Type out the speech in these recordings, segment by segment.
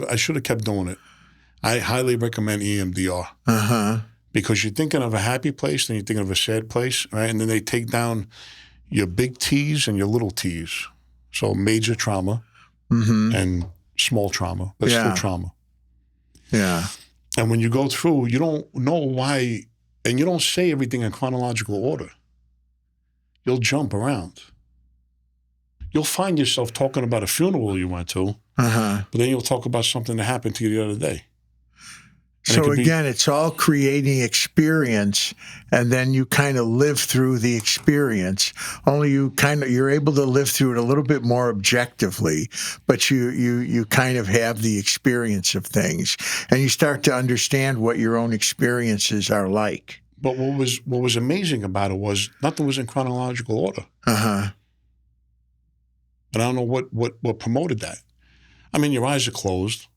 I should have kept doing it. I highly recommend EMDR. Because you're thinking of a happy place, then you're thinking of a sad place, right? And then they take down your big T's and your little T's. So major trauma and small trauma, but still trauma. Yeah. And when you go through, you don't know why, and you don't say everything in chronological order. You'll jump around. You'll find yourself talking about a funeral you went to, but then you'll talk about something that happened to you the other day. And so again, it's all creating experience, and then you kind of live through the experience. Only you're able to live through it a little bit more objectively, but you kind of have the experience of things, and you start to understand what your own experiences are like. But what was amazing about it was nothing was in chronological order. Uh-huh. But I don't know what promoted that. I mean, your eyes are closed.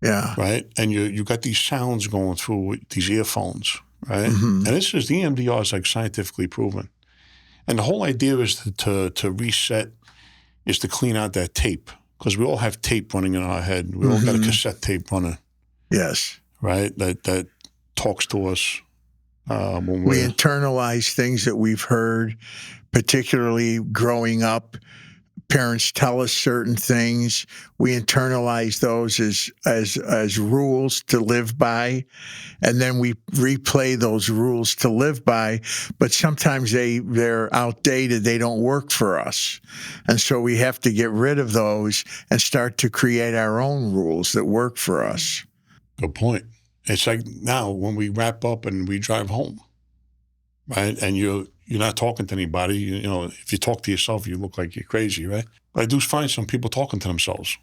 Yeah. Right? And you got these sounds going through with these earphones, right? And this is, the EMDR is like scientifically proven. And the whole idea is to reset, is to clean out that tape. Because we all have tape running in our head. We all got a cassette tape running. Yes. Right? That talks to us. When we internalize things that we've heard, particularly growing up. Parents tell us certain things. We internalize those as rules to live by, and then we replay those rules to live by. But sometimes they're outdated. They don't work for us, and so we have to get rid of those and start to create our own rules that work for us. Good point. It's like now when we wrap up and we drive home, right? And you're not talking to anybody. You know, if you talk to yourself, you look like you're crazy, right? But I do find some people talking to themselves.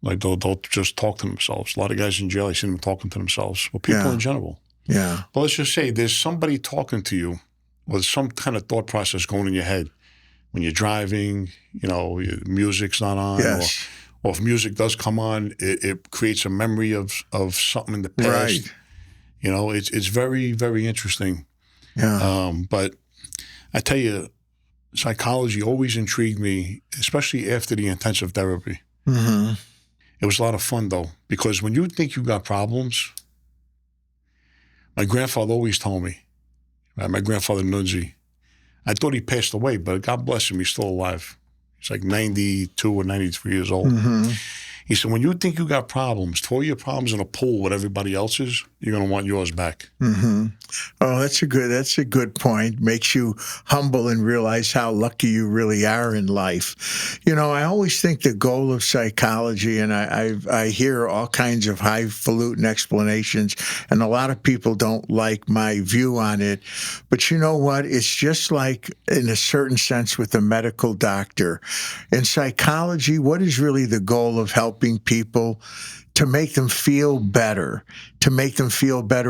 Like they'll just talk to themselves. A lot of guys in jail, I see them talking to themselves. Well, people in general. Yeah. But let's just say there's somebody talking to you with some kind of thought process going in your head when you're driving. You know, music's not on. Yes. Or if music does come on, it creates a memory of something in the past. Right. You know, it's very, very interesting. Yeah. But I tell you, psychology always intrigued me, especially after the intensive therapy. It was a lot of fun, though, because when you think you got problems, my grandfather always told me, right, my grandfather Nunzi, I thought he passed away, but God bless him, he's still alive. He's like 92 or 93 years old. He said, when you think you got problems, throw your problems in a pool with everybody else's, you're going to want yours back. Oh, that's a good point. Makes you humble and realize how lucky you really are in life. You know, I always think the goal of psychology, and I hear all kinds of highfalutin explanations, and a lot of people don't like my view on it. But you know what? It's just like, in a certain sense, with a medical doctor. In psychology, what is really the goal of helping people? To make them feel better,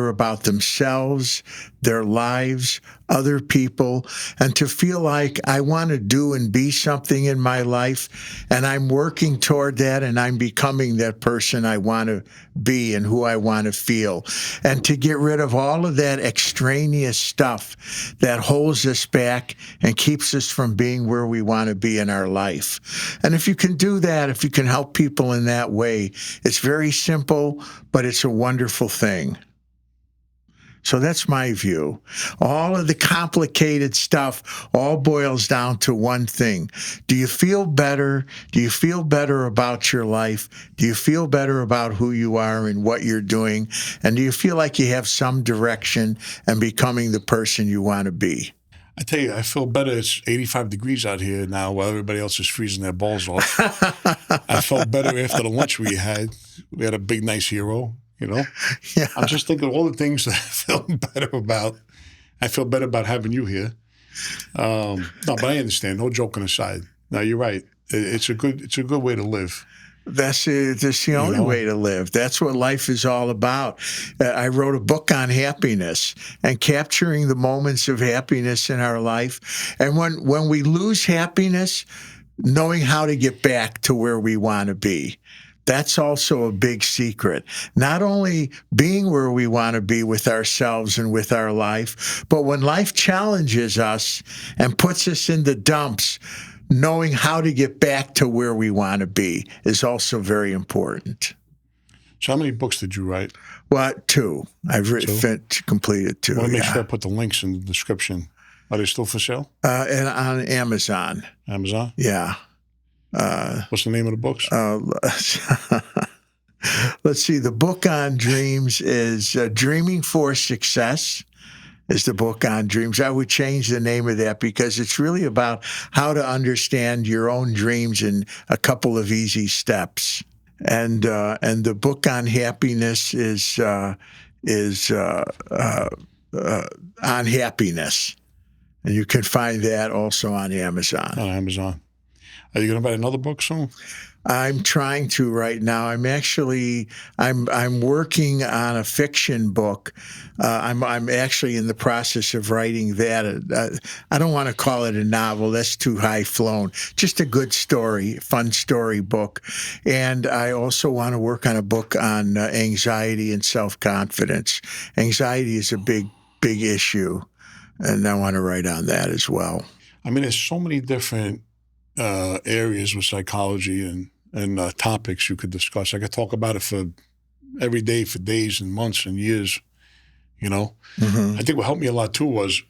about themselves, their lives, other people, and to feel like I want to do and be something in my life, and I'm working toward that, and I'm becoming that person I want to be and who I want to feel, and to get rid of all of that extraneous stuff that holds us back and keeps us from being where we want to be in our life. And if you can do that, if you can help people in that way, it's very simple, but it's a wonderful thing. So that's my view. All of the complicated stuff all boils down to one thing. Do you feel better? Do you feel better about your life? Do you feel better about who you are and what you're doing? And do you feel like you have some direction and becoming the person you want to be? I tell you, I feel better. It's 85 degrees out here now while everybody else is freezing their balls off. I felt better after the lunch we had. We had a big, nice hero. You know, I'm just thinking of all the things that I feel better about. I feel better about having you here. No, but I understand. No joking aside. No, you're right. It's a good way to live. That's the only way to live. That's what life is all about. I wrote a book on happiness and capturing the moments of happiness in our life. And when we lose happiness, knowing how to get back to where we want to be. That's also a big secret. Not only being where we want to be with ourselves and with our life, but when life challenges us and puts us in the dumps, knowing how to get back to where we want to be is also very important. So how many books did you write? Well, 2. I've completed 2. I want to make sure I put the links in the description. Are they still for sale? And on Amazon. Amazon? Yeah. What's the name of the books? Let's see. The book on dreams is Dreaming for Success. Is the book on dreams. I would change the name of that because it's really about how to understand your own dreams in a couple of easy steps. And the book on happiness is on happiness, and you can find that also on Amazon. On Amazon. Are you going to write another book soon? I'm trying to right now. I'm working on a fiction book. I'm actually in the process of writing that. I don't want to call it a novel. That's too high flown. Just a good story, fun story book. And I also want to work on a book on anxiety and self-confidence. Anxiety is a big issue, and I want to write on that as well. I mean, there's so many different areas with psychology and topics you could discuss. I could talk about it for every day, for days and months and years, you know? Mm-hmm. I think what helped me a lot, too, was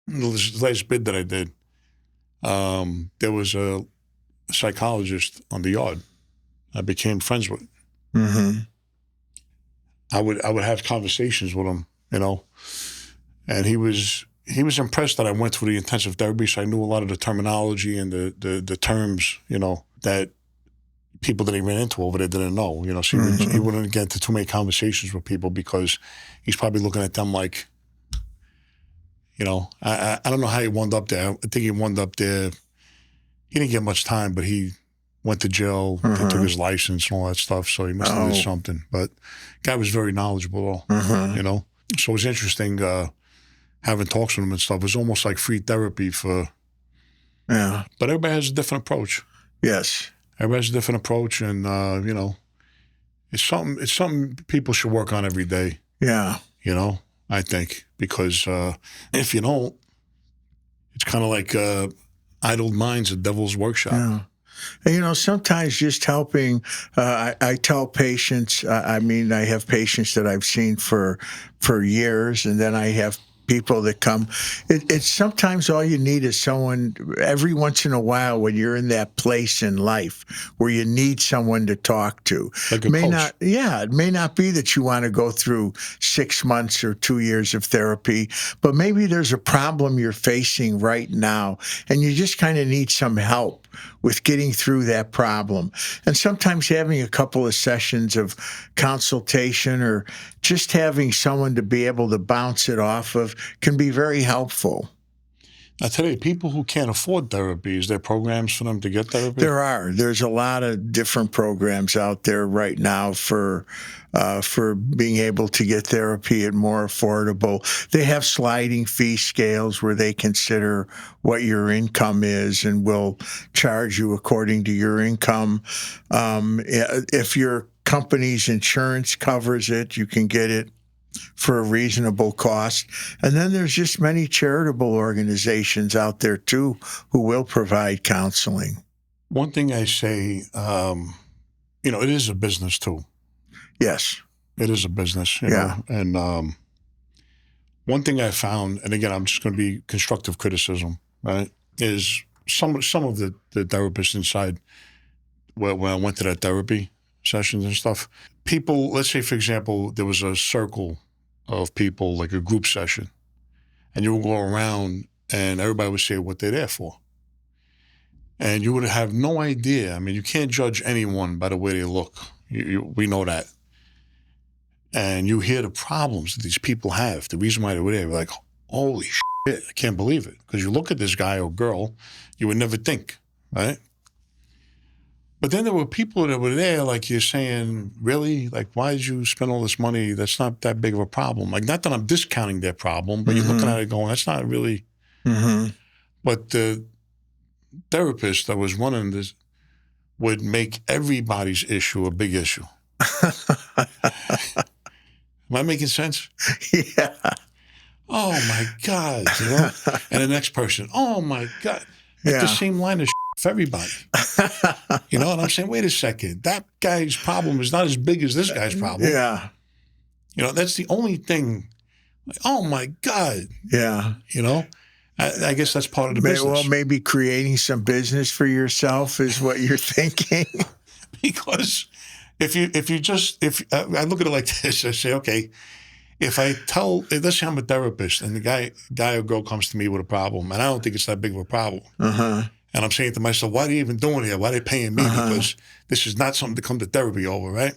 this last bid that I did. There was a psychologist on the yard I became friends with. Mm-hmm. I would have conversations with him, you know? And he was impressed that I went through the intensive therapy, so I knew a lot of the terminology and the terms, you know, that people that he ran into over there didn't know, you know. So he wouldn't get into too many conversations with people because he's probably looking at them like, you know, I don't know how he wound up there. I think he wound up there. He didn't get much time, but he went to jail, he took his license and all that stuff, so he must have did something. But guy was very knowledgeable, you know. So it was interesting having talks with him and stuff. It was almost like free therapy for... Yeah. But everybody has a different approach. Yes. Everybody has a different approach, and, you know, it's something people should work on every day. Yeah. You know, I think, because if you don't, it's kind of like idle minds, a devil's workshop. Yeah. And, you know, sometimes just helping, I tell patients, I mean, I have patients that I've seen for years, and then I have people that come. It's sometimes all you need is someone every once in a while when you're in that place in life where you need someone to talk to. Like a coach. It may not be that you want to go through 6 months or 2 years of therapy, but maybe there's a problem you're facing right now, and you just kind of need some help with getting through that problem. And sometimes having a couple of sessions of consultation or just having someone to be able to bounce it off of can be very helpful. I tell you, people who can't afford therapy, is there programs for them to get therapy? There are. There's a lot of different programs out there right now for being able to get therapy at more affordable. They have sliding fee scales where they consider what your income is and will charge you according to your income. If your company's insurance covers it, you can get it for a reasonable cost. And then there's just many charitable organizations out there, too, who will provide counseling. One thing I say, you know, it is a business, too. Yes. It is a business, you know. And one thing I found, and again, I'm just going to be constructive criticism, right, is some of the therapists inside when I went to that therapy sessions and stuff, people, let's say, for example, there was a circle of people, like a group session, and you would go around and everybody would say what they're there for. And you would have no idea. I mean, you can't judge anyone by the way they look. We know that. And you hear the problems that these people have, the reason why they were there. Like, holy shit, I can't believe it. Because you look at this guy or girl, you would never think, right? But then there were people that were there, like you're saying, really? Like, why did you spend all this money? That's not that big of a problem. Like, not that I'm discounting their problem, but you're looking at it going, that's not really. But the therapist that was running this would make everybody's issue a big issue. Am I making sense? Yeah. Oh, my God. You know? And the next person, oh, my God. Like the same line of for everybody. You know, and I'm saying, wait a second, that guy's problem is not as big as this guy's problem. Yeah. You know, that's the only thing. Like, oh my God. Yeah. You know, I guess that's part of the business. Well, maybe creating some business for yourself is what you're thinking. Because if I look at it like this, I say, okay, if I let's say I'm a therapist and the guy or girl comes to me with a problem, and I don't think it's that big of a problem. And I'm saying to myself, why are they even doing it? Why are they paying me? Because this is not something to come to therapy over, right?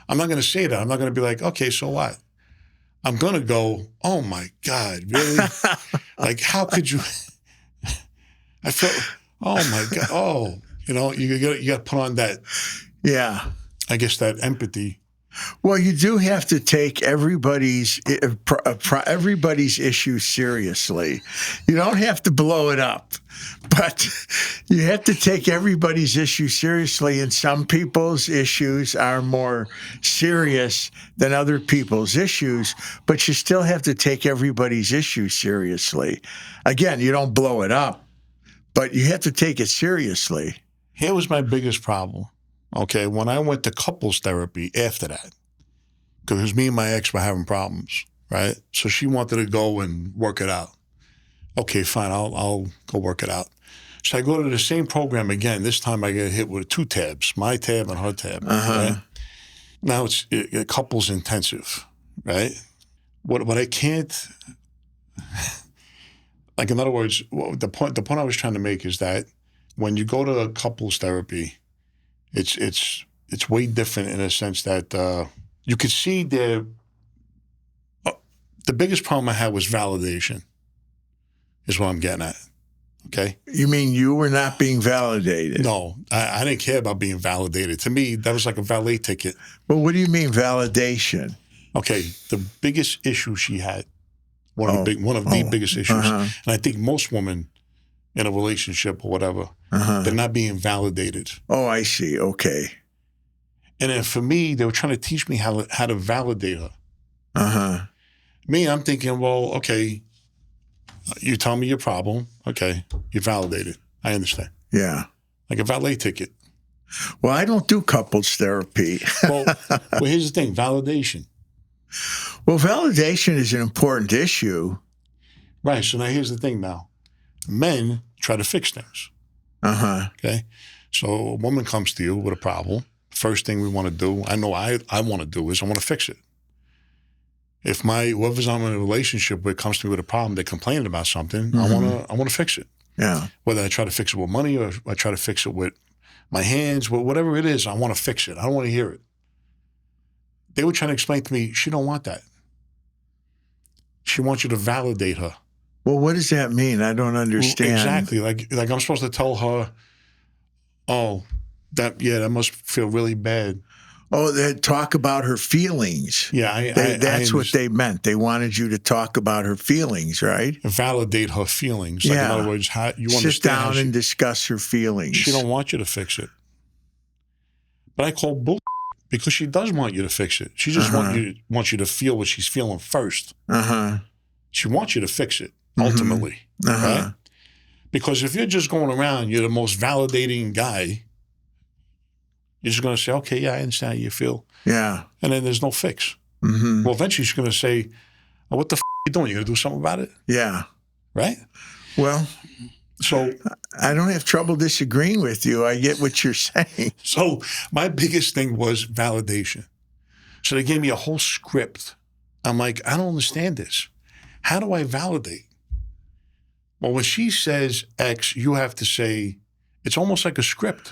I'm not going to say that. I'm not going to be like, okay, so what? I'm going to go, oh my God, really? Like, how could you? I felt, oh my God, oh, you know, you got to put on that. Yeah. I guess that empathy. Well, you do have to take everybody's issue seriously. You don't have to blow it up, but you have to take everybody's issue seriously. And some people's issues are more serious than other people's issues, but you still have to take everybody's issue seriously. Again, you don't blow it up, but you have to take it seriously. Here was my biggest problem. Okay, when I went to couples therapy after that, because me and my ex were having problems, right? So she wanted to go and work it out. Okay, fine, I'll go work it out. So I go to the same program again. This time I get hit with 2 tabs, my tab and her tab. Right? Now it's couples intensive, right? What I can't, like in other words, the point I was trying to make is that when you go to couples therapy, it's way different in a sense that you could see the biggest problem I had was validation, is what I'm getting at. Okay? You mean you were not being validated? No, I didn't care about being validated. To me, that was like a valet ticket. Well, what do you mean validation? Okay, the biggest issue she had, one of the biggest issues, and I think most women in a relationship or whatever, they're not being validated. Oh, I see. Okay. And then for me, they were trying to teach me how to validate her. Me, I'm thinking, well, okay, you tell me your problem. Okay, you validate it. I understand. Yeah. Like a valet ticket. Well, I don't do couples therapy. well, here's the thing, validation. Well, validation is an important issue. Right, so now here's the thing now. Men try to fix things. Okay? So a woman comes to you with a problem. First thing we want to do, I know I want to do is I want to fix it. If whoever's I'm in a relationship with comes to me with a problem, they're complaining about something, I want to fix it. Yeah. Whether I try to fix it with money or I try to fix it with my hands, whatever it is, I want to fix it. I don't want to hear it. They were trying to explain to me, she don't want that. She wants you to validate her. Well, what does that mean? I don't understand. Exactly. Like I'm supposed to tell her, oh, that must feel really bad. Oh, they talk about her feelings. Yeah, that's what they meant. They wanted you to talk about her feelings, right? Validate her feelings. Like, in other words, how you understand. Sit down and discuss her feelings. She don't want you to fix it. But I call bull because she does want you to fix it. She just wants you to feel what she's feeling first. She wants you to fix it, ultimately. Right? Because if you're just going around, you're the most validating guy, you're just going to say, okay, yeah, I understand how you feel. Yeah. And then there's no fix. Well, eventually she's going to say, oh, what the are you doing? You going to do something about it? Yeah. Right? Well, so I don't have trouble disagreeing with you. I get what you're saying. So my biggest thing was validation. So they gave me a whole script. I'm like, I don't understand this. How do I validate? Well, when she says X, you have to say, it's almost like a script.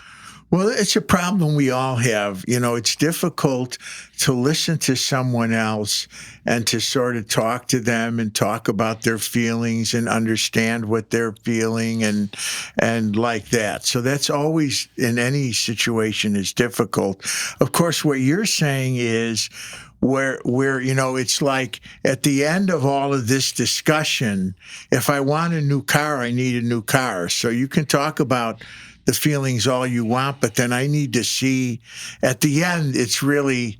Well, it's a problem we all have. You know, it's difficult to listen to someone else and to sort of talk to them and talk about their feelings and understand what they're feeling and like that. So that's always, in any situation, is difficult. Of course, what you're saying is where you know, it's like at the end of all of this discussion, if I want a new car, I need a new car. So you can talk about the feelings all you want, but then I need to see at the end, it's really,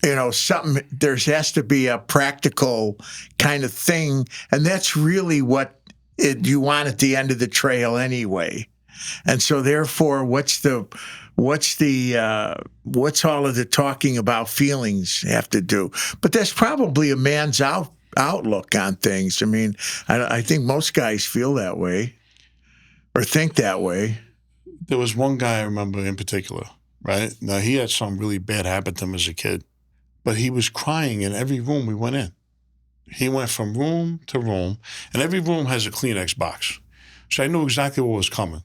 you know, something, there has to be a practical kind of thing. And that's really what you want at the end of the trail anyway. And so therefore, what's all of the talking about feelings have to do? But that's probably a man's outlook on things. I mean, I think most guys feel that way or think that way. There was one guy I remember in particular, right? Now, he had some really bad habit to him as a kid, but he was crying in every room we went in. He went from room to room, and every room has a Kleenex box. So I knew exactly what was coming.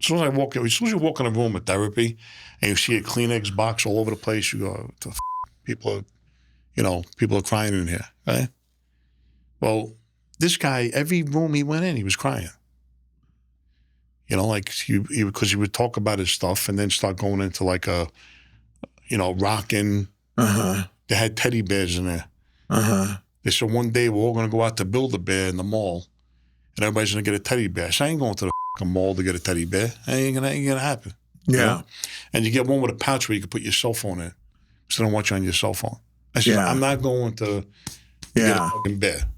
As soon as you walk in a room of therapy and you see a Kleenex box all over the place, you go, people are crying in here, right? Well, this guy, every room he went in, he was crying. Because he would talk about his stuff and then start going into like a, rocking. Uh-huh. They had teddy bears in there. Uh-huh. They said one day we're all going to go out to Build-A-Bear in the mall, and everybody's going to get a teddy bear. So I ain't going to the mall to get a teddy bear. That ain't gonna happen. Yeah. You know? And you get one with a pouch where you can put your cell phone in, so don't watch you on your cell phone. I said, I'm not going to get a fucking bear.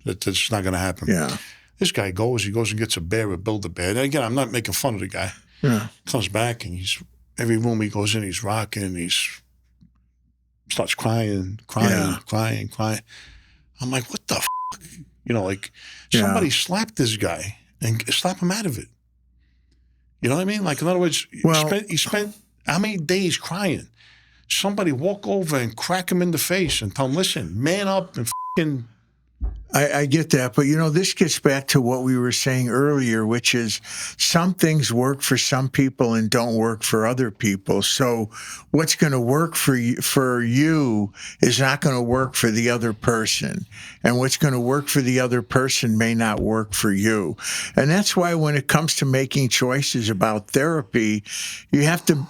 That's not going to happen. Yeah. This guy goes and gets a bear at Build-A-Bear. And again, I'm not making fun of the guy. Yeah. Comes back and every room he goes in, he's rocking, starts crying. I'm like, what the fuck? Somebody slapped this guy and slap him out of it. You know what I mean? Like, in other words, he spent how many days crying? Somebody walk over and crack him in the face and tell him, listen, man up and fucking... I get that, but this gets back to what we were saying earlier, which is some things work for some people and don't work for other people. So what's going to work for you is not going to work for the other person, and what's going to work for the other person may not work for you. And that's why when it comes to making choices about therapy, you have to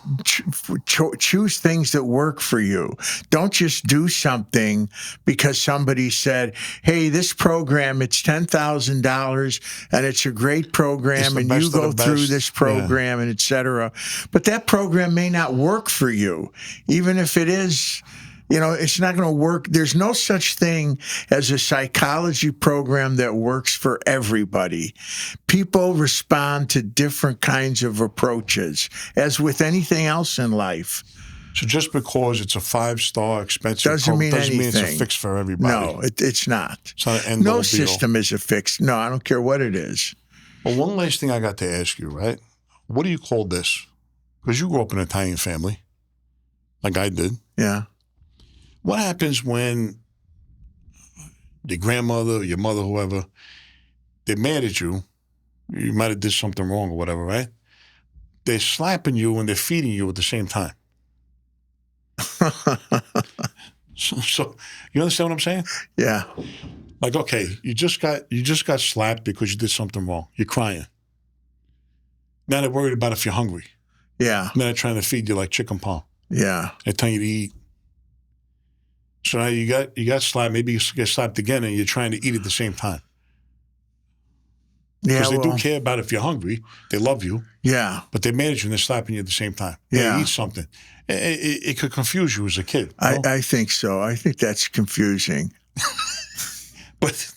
choose things that work for you. Don't just do something because somebody said, hey, this program, it's $10,000 and it's a great program and you go through this program and et cetera. But that program may not work for you. Even if it is, it's not going to work. There's no such thing as a psychology program that works for everybody. People respond to different kinds of approaches, as with anything else in life. So just because it's a 5-star expensive doesn't mean it's a fix for everybody. No, it's not. It's not an end no all system deal. is a fix. No, I don't care what it is. Well, one last thing I got to ask you, right? What do you call this? Because you grew up in an Italian family, like I did. Yeah. What happens when your grandmother, your mother, whoever, they're mad at you? You might have did something wrong or whatever, right? They're slapping you and they're feeding you at the same time. So you understand what I'm saying? Yeah. Like, okay, you just got slapped because you did something wrong. You're crying. Now they're worried about if you're hungry. Yeah. Now they're trying to feed you like chicken palm. Yeah. They're telling you to eat. So now you got slapped. Maybe you get slapped again, and you're trying to eat at the same time. Yeah, because they do care about if you're hungry. They love you. Yeah. But they manage you and they're slapping you at the same time. Yeah. They eat something. It could confuse you as a kid. I think so. I think that's confusing. But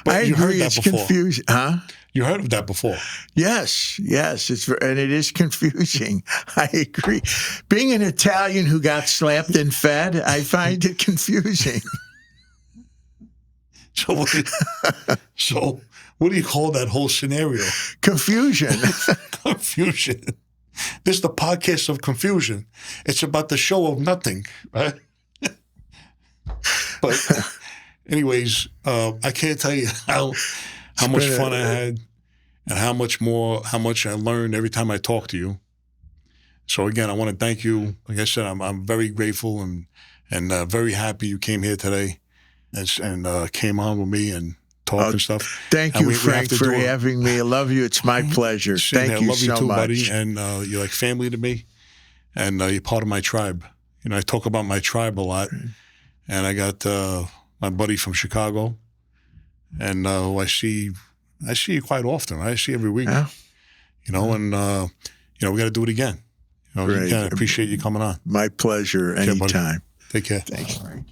I you heard agree. that It's before. confusing. Huh? You heard of that before. Yes. And it is confusing. I agree. Being an Italian who got slapped and fed, I find it confusing. So what do you call that whole scenario? Confusion. Confusion. This is the podcast of confusion. It's about the show of nothing, right? But anyways, I can't tell you how much fun I had and how much I learned every time I talk to you. So again, I want to thank you. Like I said, I'm very grateful and very happy you came here today and came on with me and talk and stuff. Thank you, Frank, for having me. I love you. It's my pleasure. Thank you so much. Buddy. And you're like family to me, and you're part of my tribe. I talk about my tribe a lot, and I got my buddy from Chicago, and who I see you quite often. Right? I see you every week. Yeah. And we got to do it again. Again, I appreciate you coming on. My pleasure. Anytime. Take care. Thanks, Frank.